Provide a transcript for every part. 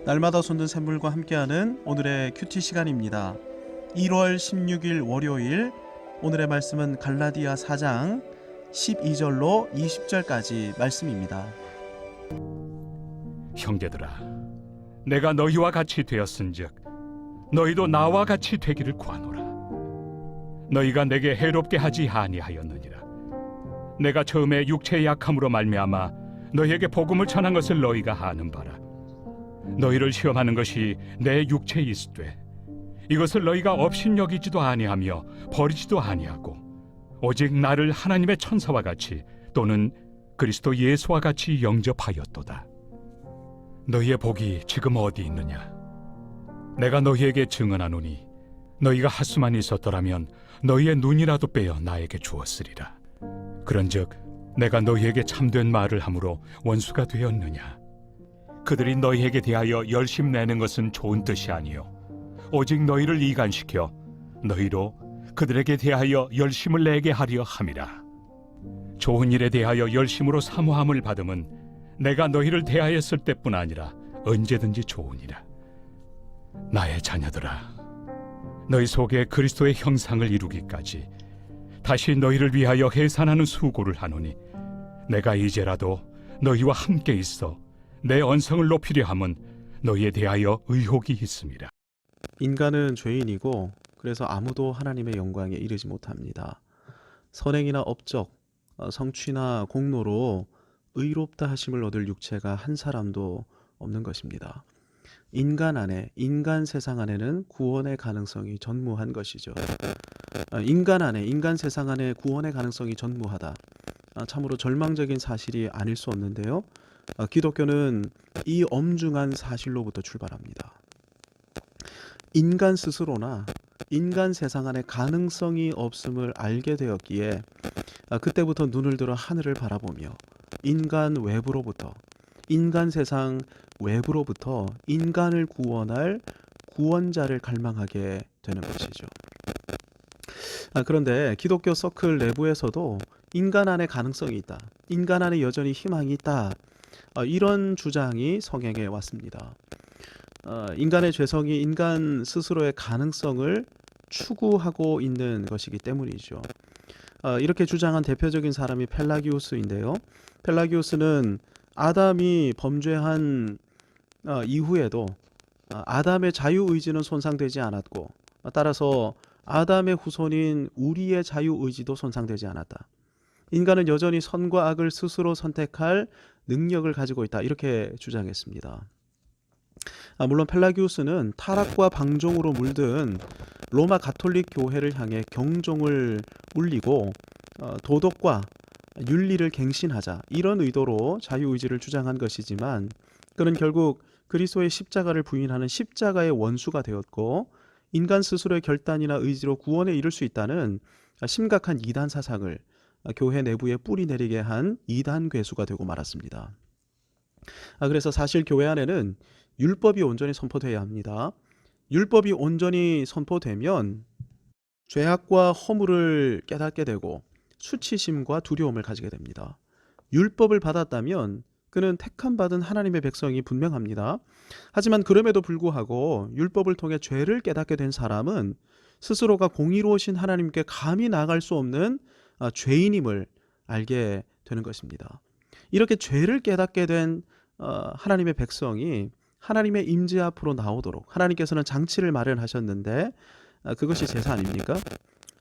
날마다 솟는 샘물과 함께하는 오늘의 큐티 시간입니다. 1월 16일 월요일, 오늘의 말씀은 갈라디아 4장 12절로 20절까지 말씀입니다. 형제들아, 내가 너희와 같이 되었은즉 너희도 나와 같이 되기를 구하노라. 너희가 내게 해롭게 하지 아니하였느니라. 내가 처음에 육체의 약함으로 말미암아 너희에게 복음을 전한 것을 너희가 아는 바라. 너희를 시험하는 것이 내 육체에 있으되 이것을 너희가 업신여기지도 아니하며 버리지도 아니하고 오직 나를 하나님의 천사와 같이 또는 그리스도 예수와 같이 영접하였도다. 너희의 복이 지금 어디 있느냐? 내가 너희에게 증언하노니 너희가 하수만 있었더라면 너희의 눈이라도 빼어 나에게 주었으리라. 그런즉 내가 너희에게 참된 말을 함으로 원수가 되었느냐? 그들이 너희에게 대하여 열심 내는 것은 좋은 뜻이 아니요 오직 너희를 이간시켜 너희로 그들에게 대하여 열심을 내게 하려 함이라. 좋은 일에 대하여 열심으로 사모함을 받음은 내가 너희를 대하였을 때뿐 아니라 언제든지 좋으니라. 나의 자녀들아, 너희 속에 그리스도의 형상을 이루기까지 다시 너희를 위하여 해산하는 수고를 하노니 내가 이제라도 너희와 함께 있어 내 언성을 높이려 함은 너희에 대하여 의혹이 있음이라. 인간은 죄인이고 그래서 아무도 하나님의 영광에 이르지 못합니다. 선행이나 업적, 성취나 공로로 의롭다 하심을 얻을 육체가 한 사람도 없는 것입니다. 인간 안에, 인간 세상 안에는 구원의 가능성이 전무한 것이죠. 인간 안에, 인간 세상 안에 구원의 가능성이 전무하다. 참으로 절망적인 사실이 아닐 수 없는데요. 기독교는 이 엄중한 사실로부터 출발합니다. 인간 스스로나 인간 세상 안에 가능성이 없음을 알게 되었기에 그때부터 눈을 들어 하늘을 바라보며 인간 외부로부터, 인간 세상 외부로부터 인간을 구원할 구원자를 갈망하게 되는 것이죠. 그런데 기독교 서클 내부에서도 인간 안에 가능성이 있다, 인간 안에 여전히 희망이 있다, 이런 주장이 성행해 왔습니다. 인간의 죄성이 인간 스스로의 가능성을 추구하고 있는 것이기 때문이죠. 이렇게 주장한 대표적인 사람이 펠라기우스인데요. 펠라기우스는 아담이 범죄한 이후에도 아담의 자유의지는 손상되지 않았고 따라서 아담의 후손인 우리의 자유의지도 손상되지 않았다. 인간은 여전히 선과 악을 스스로 선택할 능력을 가지고 있다, 이렇게 주장했습니다. 물론 펠라기우스는 타락과 방종으로 물든 로마 가톨릭 교회를 향해 경종을 울리고 도덕과 윤리를 갱신하자, 이런 의도로 자유의지를 주장한 것이지만 그는 결국 그리스도의 십자가를 부인하는 십자가의 원수가 되었고 인간 스스로의 결단이나 의지로 구원에 이를 수 있다는 심각한 이단 사상을 교회 내부에 뿌리내리게 한 이단 괴수가 되고 말았습니다. 그래서 사실 교회 안에는 율법이 온전히 선포되어야 합니다. 율법이 온전히 선포되면 죄악과 허물을 깨닫게 되고 수치심과 두려움을 가지게 됩니다. 율법을 받았다면 그는 택함받은 하나님의 백성이 분명합니다. 하지만 그럼에도 불구하고 율법을 통해 죄를 깨닫게 된 사람은 스스로가 공의로우신 하나님께 감히 나아갈 수 없는 죄인임을 알게 되는 것입니다. 이렇게 죄를 깨닫게 된 하나님의 백성이 하나님의 임재 앞으로 나오도록 하나님께서는 장치를 마련하셨는데 그것이 제사 아닙니까?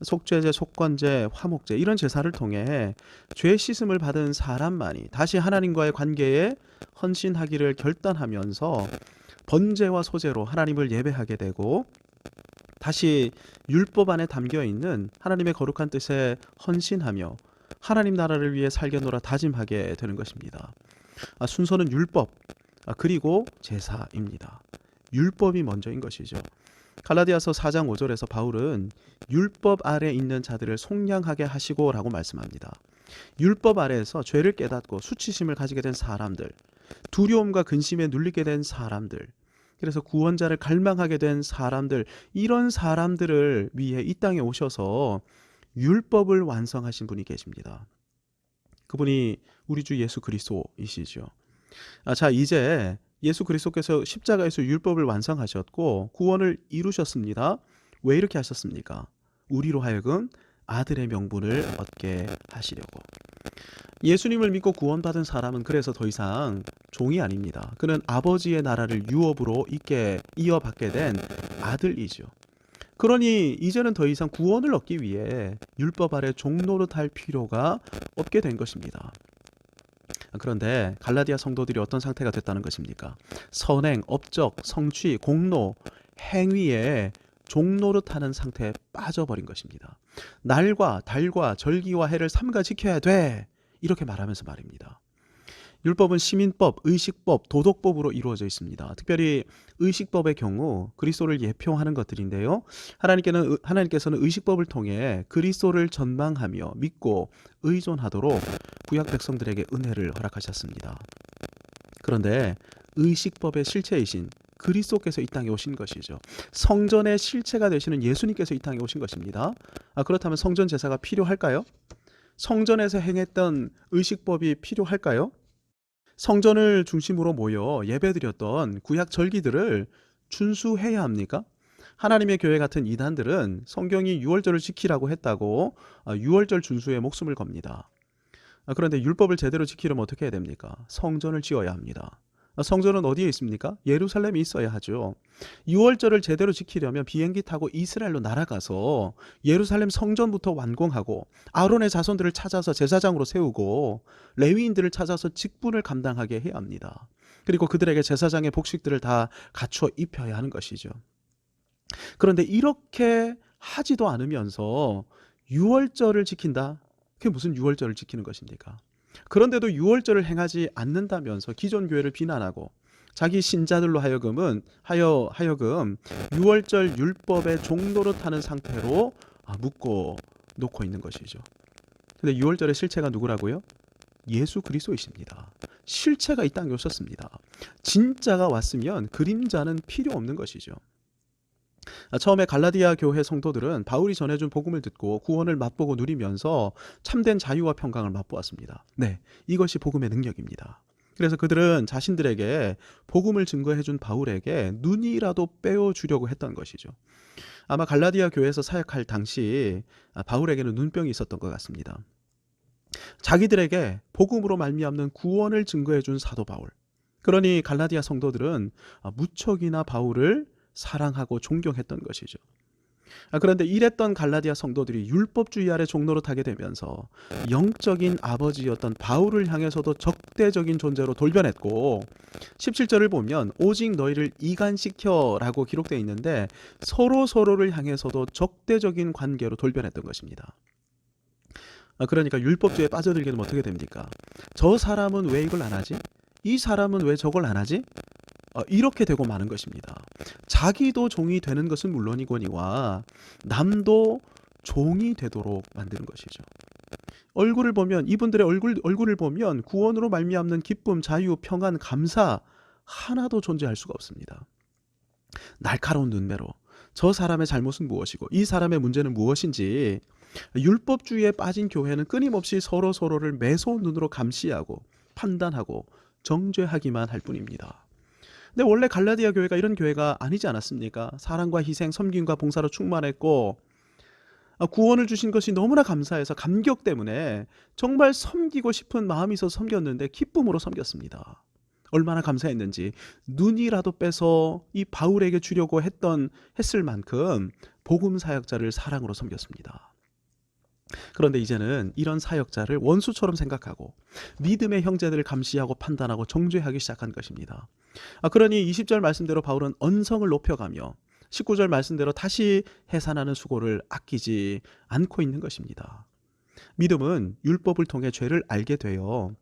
속죄제, 속건제, 화목제, 이런 제사를 통해 죄 씻음을 받은 사람만이 다시 하나님과의 관계에 헌신하기를 결단하면서 번제와 소제로 하나님을 예배하게 되고 다시 율법 안에 담겨있는 하나님의 거룩한 뜻에 헌신하며 하나님 나라를 위해 살겠노라 다짐하게 되는 것입니다. 순서는 율법, 그리고 제사입니다. 율법이 먼저인 것이죠. 갈라디아서 4장 5절에서 바울은 율법 아래 있는 자들을 속량하게 하시고 라고 말씀합니다. 율법 아래에서 죄를 깨닫고 수치심을 가지게 된 사람들, 두려움과 근심에 눌리게 된 사람들, 그래서 구원자를 갈망하게 된 사람들, 이런 사람들을 위해 이 땅에 오셔서 율법을 완성하신 분이 계십니다. 그분이 우리 주 예수 그리스도이시죠. 자, 이제 예수 그리스도께서 십자가에서 율법을 완성하셨고 구원을 이루셨습니다. 왜 이렇게 하셨습니까? 우리로 하여금 아들의 명분을 얻게 하시려고. 예수님을 믿고 구원받은 사람은 그래서 더 이상 종이 아닙니다. 그는 아버지의 나라를 유업으로 이어받게 된 아들이죠. 그러니 이제는 더 이상 구원을 얻기 위해 율법 아래 종노릇할 필요가 없게 된 것입니다. 그런데 갈라디아 성도들이 어떤 상태가 됐다는 것입니까? 선행, 업적, 성취, 공로, 행위에 종노릇하는 상태에 빠져버린 것입니다. 날과 달과 절기와 해를 삼가 지켜야 돼, 이렇게 말하면서 말입니다. 율법은 시민법, 의식법, 도덕법으로 이루어져 있습니다. 특별히 의식법의 경우 그리스도를 예표하는 것들인데요. 하나님께서는 의식법을 통해 그리스도를 전망하며 믿고 의존하도록 구약 백성들에게 은혜를 허락하셨습니다. 그런데 의식법의 실체이신 그리스도께서 이 땅에 오신 것이죠. 성전의 실체가 되시는 예수님께서 이 땅에 오신 것입니다. 그렇다면 성전 제사가 필요할까요? 성전에서 행했던 의식법이 필요할까요? 성전을 중심으로 모여 예배드렸던 구약 절기들을 준수해야 합니까? 하나님의 교회 같은 이단들은 성경이 유월절을 지키라고 했다고 유월절 준수에 목숨을 겁니다. 그런데 율법을 제대로 지키려면 어떻게 해야 됩니까? 성전을 지어야 합니다. 성전은 어디에 있습니까? 예루살렘에 있어야 하죠. 유월절을 제대로 지키려면 비행기 타고 이스라엘로 날아가서 예루살렘 성전부터 완공하고 아론의 자손들을 찾아서 제사장으로 세우고 레위인들을 찾아서 직분을 감당하게 해야 합니다. 그리고 그들에게 제사장의 복식들을 다 갖추어 입혀야 하는 것이죠. 그런데 이렇게 하지도 않으면서 유월절을 지킨다? 그게 무슨 유월절을 지키는 것입니까? 그런데도 유월절을 행하지 않는다면서 기존 교회를 비난하고 자기 신자들로 하여금 유월절 율법의 종노릇하는 상태로 묶어 놓고 있는 것이죠. 근데 유월절의 실체가 누구라고요? 예수 그리스도이십니다. 실체가 이 땅에 오셨습니다. 진짜가 왔으면 그림자는 필요 없는 것이죠. 처음에 갈라디아 교회 성도들은 바울이 전해준 복음을 듣고 구원을 맛보고 누리면서 참된 자유와 평강을 맛보았습니다. 네, 이것이 복음의 능력입니다. 그래서 그들은 자신들에게 복음을 증거해준 바울에게 눈이라도 빼어주려고 했던 것이죠. 아마 갈라디아 교회에서 사역할 당시 바울에게는 눈병이 있었던 것 같습니다. 자기들에게 복음으로 말미암는 구원을 증거해준 사도 바울. 그러니 갈라디아 성도들은 무척이나 바울을 사랑하고 존경했던 것이죠. 그런데 이랬던 갈라디아 성도들이 율법주의 아래 종노릇하게 되면서 영적인 아버지였던 바울을 향해서도 적대적인 존재로 돌변했고 17절을 보면 오직 너희를 이간시켜 라고 기록되어 있는데 서로를 향해서도 적대적인 관계로 돌변했던 것입니다. 그러니까 율법주의에 빠져들게 되면 어떻게 됩니까? 저 사람은 왜 이걸 안 하지? 이 사람은 왜 저걸 안 하지? 이렇게 되고 마는 것입니다. 자기도 종이 되는 것은 물론이거니와 남도 종이 되도록 만드는 것이죠. 얼굴을 보면 이분들의 얼굴을 보면 구원으로 말미암는 기쁨, 자유, 평안, 감사 하나도 존재할 수가 없습니다. 날카로운 눈매로 저 사람의 잘못은 무엇이고 이 사람의 문제는 무엇인지 율법주의에 빠진 교회는 끊임없이 서로를 매서운 눈으로 감시하고 판단하고 정죄하기만 할 뿐입니다. 근데 원래 갈라디아 교회가 이런 교회가 아니지 않았습니까? 사랑과 희생, 섬김과 봉사로 충만했고 구원을 주신 것이 너무나 감사해서 감격 때문에 정말 섬기고 싶은 마음이 있어서 섬겼는데 기쁨으로 섬겼습니다. 얼마나 감사했는지 눈이라도 빼서 이 바울에게 주려고 했을 만큼 복음 사역자를 사랑으로 섬겼습니다. 그런데 이제는 이런 사역자를 원수처럼 생각하고 믿음의 형제들을 감시하고 판단하고 정죄하기 시작한 것입니다. 그러니 20절 말씀대로 바울은 언성을 높여가며 19절 말씀대로 다시 해산하는 수고를 아끼지 않고 있는 것입니다. 믿음은 율법을 통해 죄를 알게 되어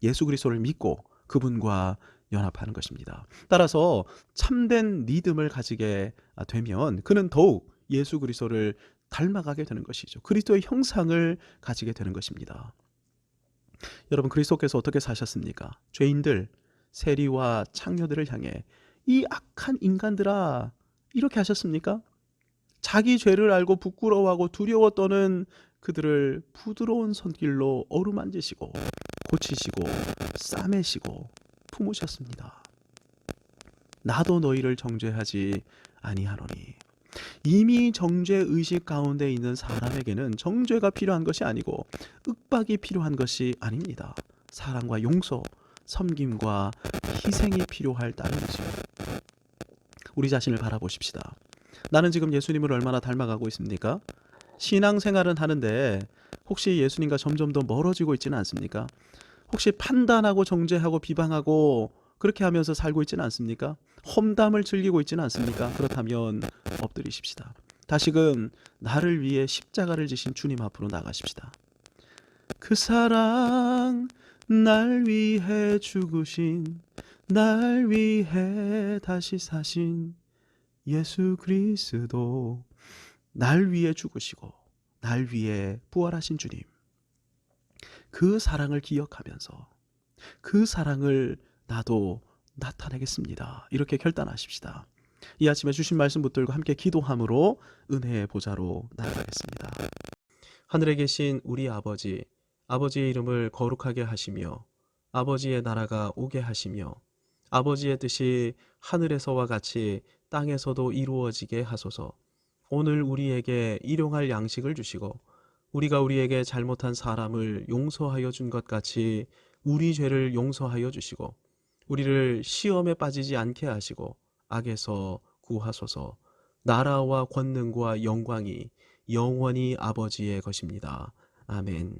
예수 그리스도를 믿고 그분과 연합하는 것입니다. 따라서 참된 믿음을 가지게 되면 그는 더욱 예수 그리스도를 닮아가게 되는 것이죠. 그리스도의 형상을 가지게 되는 것입니다. 여러분, 그리스도께서 어떻게 사셨습니까? 죄인들, 세리와 창녀들을 향해 이 악한 인간들아 이렇게 하셨습니까? 자기 죄를 알고 부끄러워하고 두려워 떠는 그들을 부드러운 손길로 어루만지시고 고치시고 싸매시고 품으셨습니다. 나도 너희를 정죄하지 아니하노니. 이미 정죄 의식 가운데 있는 사람에게는 정죄가 필요한 것이 아니고 윽박이 필요한 것이 아닙니다. 사랑과 용서, 섬김과 희생이 필요할 따름이죠. 우리 자신을 바라보십시다. 나는 지금 예수님을 얼마나 닮아가고 있습니까? 신앙생활은 하는데 혹시 예수님과 점점 더 멀어지고 있지는 않습니까? 혹시 판단하고 정죄하고 비방하고 그렇게 하면서 살고 있지는 않습니까? 험담을 즐기고 있지는 않습니까? 그렇다면 엎드리십시다. 다시금 나를 위해 십자가를 지신 주님 앞으로 나가십시다. 그 사랑 날 위해 죽으신, 날 위해 다시 사신 예수 그리스도, 날 위해 죽으시고 날 위해 부활하신 주님, 그 사랑을 기억하면서 그 사랑을 나도 나타내겠습니다. 이렇게 결단하십시다. 이 아침에 주신 말씀 붙들고 함께 기도함으로 은혜의 보좌로 나아가겠습니다. 하늘에 계신 우리 아버지, 아버지의 이름을 거룩하게 하시며 아버지의 나라가 오게 하시며 아버지의 뜻이 하늘에서와 같이 땅에서도 이루어지게 하소서. 오늘 우리에게 일용할 양식을 주시고 우리가 우리에게 잘못한 사람을 용서하여 준 것 같이 우리 죄를 용서하여 주시고 우리를 시험에 빠지지 않게 하시고 악에서 구하소서. 나라와 권능과 영광이 영원히 아버지의 것입니다. 아멘.